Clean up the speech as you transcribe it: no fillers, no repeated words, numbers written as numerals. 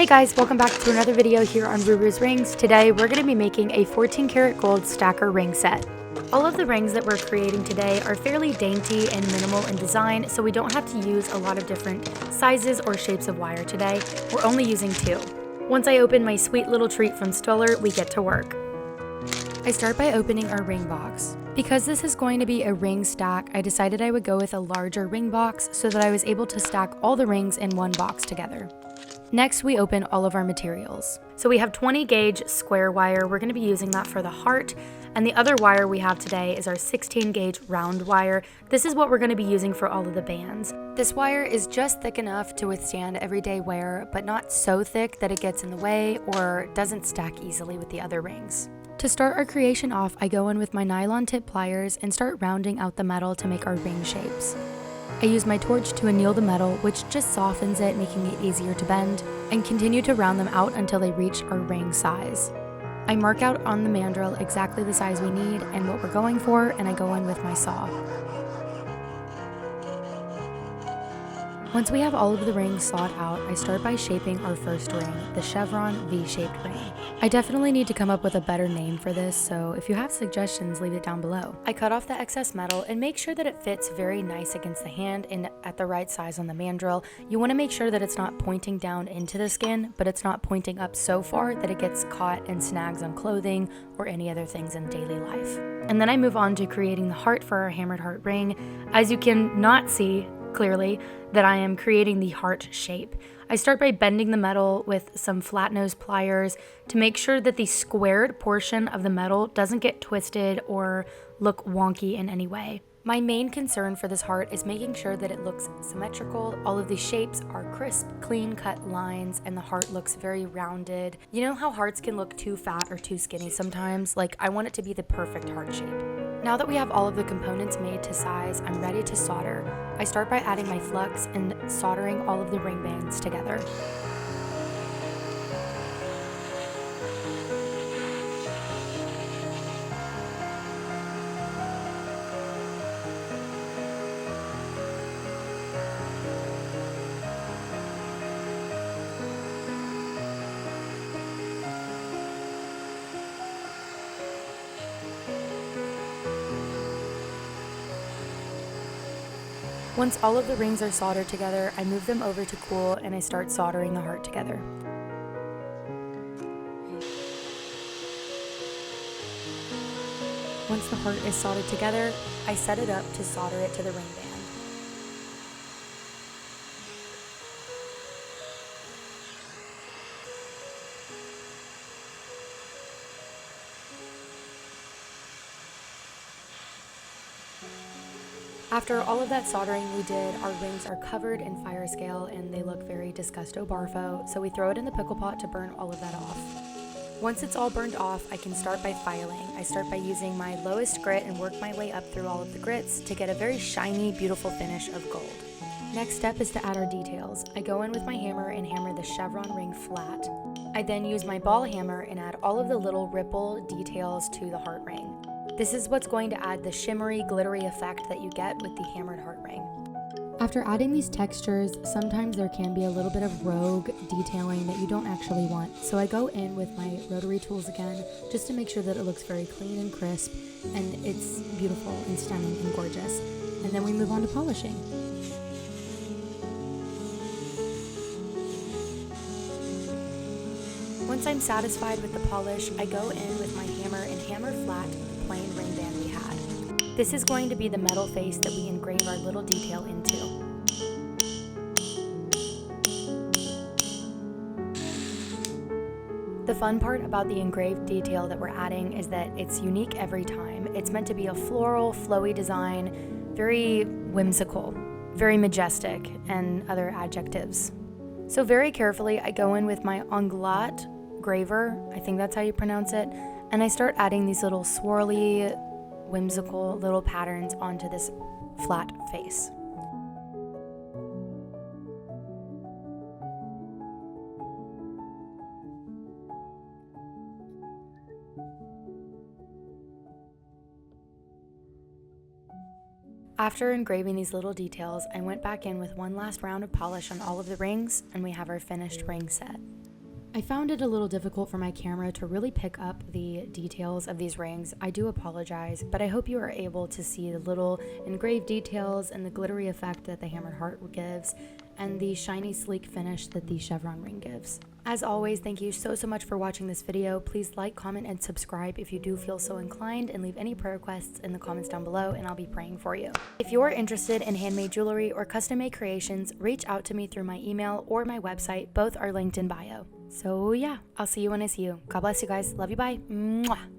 Hey guys, welcome back to another video here on Ruru's Rings. Today we're going to be making a 14 karat gold stacker ring set. All of the rings that we're creating today are fairly dainty and minimal in design, so we don't have to use a lot of different sizes or shapes of wire today. We're only using 2. Once I open my sweet little treat from Stoller, we get to work. I start by opening our ring box. Because this is going to be a ring stack, I decided I would go with a larger ring box so that I was able to stack all the rings in one box together. Next, we open all of our materials. So we have 20 gauge square wire. We're going to be using that for the heart. And the other wire we have today is our 16 gauge round wire. This is what we're going to be using for all of the bands. This wire is just thick enough to withstand everyday wear, but not so thick that it gets in the way or doesn't stack easily with the other rings. To start our creation off, I go in with my nylon tip pliers and start rounding out the metal to make our ring shapes. I use my torch to anneal the metal, which just softens it, making it easier to bend, and continue to round them out until they reach our ring size. I mark out on the mandrel exactly the size we need and what we're going for, and I go in with my saw. Once we have all of the rings sawed out, I start by shaping our first ring, the chevron V-shaped ring. I definitely need to come up with a better name for this, so if you have suggestions, leave it down below. I cut off the excess metal and make sure that it fits very nice against the hand and at the right size on the mandrel. You want to make sure that it's not pointing down into the skin, but it's not pointing up so far that it gets caught and snags on clothing or any other things in daily life. And then I move on to creating the heart for our hammered heart ring. As you can not see clearly that I am creating the heart shape. I start by bending the metal with some flat nose pliers to make sure that the squared portion of the metal doesn't get twisted or look wonky in any way. My main concern for this heart is making sure that it looks symmetrical. All of the shapes are crisp, clean cut lines, and the heart looks very rounded. You know how hearts can look too fat or too skinny sometimes? Like, I want it to be the perfect heart shape. Now that we have all of the components made to size, I'm ready to solder. I start by adding my flux and soldering all of the ring bands together. Once all of the rings are soldered together, I move them over to cool and I start soldering the heart together. Once the heart is soldered together, I set it up to solder it to the ring band. After all of that soldering we did, our rings are covered in fire scale and they look very disgusto barfo, so we throw it in the pickle pot to burn all of that off. Once it's all burned off, I can start by filing. I start by using my lowest grit and work my way up through all of the grits to get a very shiny, beautiful finish of gold. Next step is to add our details. I go in with my hammer and hammer the chevron ring flat. I then use my ball hammer and add all of the little ripple details to the heart ring. This is what's going to add the shimmery, glittery effect that you get with the hammered heart ring. After adding these textures, sometimes there can be a little bit of rogue detailing that you don't actually want, so I go in with my rotary tools again just to make sure that it looks very clean and crisp and it's beautiful and stunning and gorgeous. And then we move on to polishing. Once I'm satisfied with the polish, I go in with my hammer and hammer flat the plain ring band we had. This is going to be the metal face that we engrave our little detail into. The fun part about the engraved detail that we're adding is that it's unique every time. It's meant to be a floral, flowy design, very whimsical, very majestic, and other adjectives. So very carefully, I go in with my anglat graver, I think that's how you pronounce it, and I start adding these little swirly, whimsical little patterns onto this flat face. After engraving these little details, I went back in with one last round of polish on all of the rings, and we have our finished ring set. I found it a little difficult for my camera to really pick up the details of these rings. I do apologize, but I hope you are able to see the little engraved details and the glittery effect that the hammered heart gives, and the shiny sleek finish that the chevron ring gives. As always, thank you so much for watching this video. Please like, comment, and subscribe if you do feel so inclined, and leave any prayer requests in the comments down below and I'll be praying for you. If you're interested in handmade jewelry or custom made creations, reach out to me through my email or my website. Both are linked in bio. So yeah, I'll see you when I see you. God bless you guys. Love you. Bye. Mwah.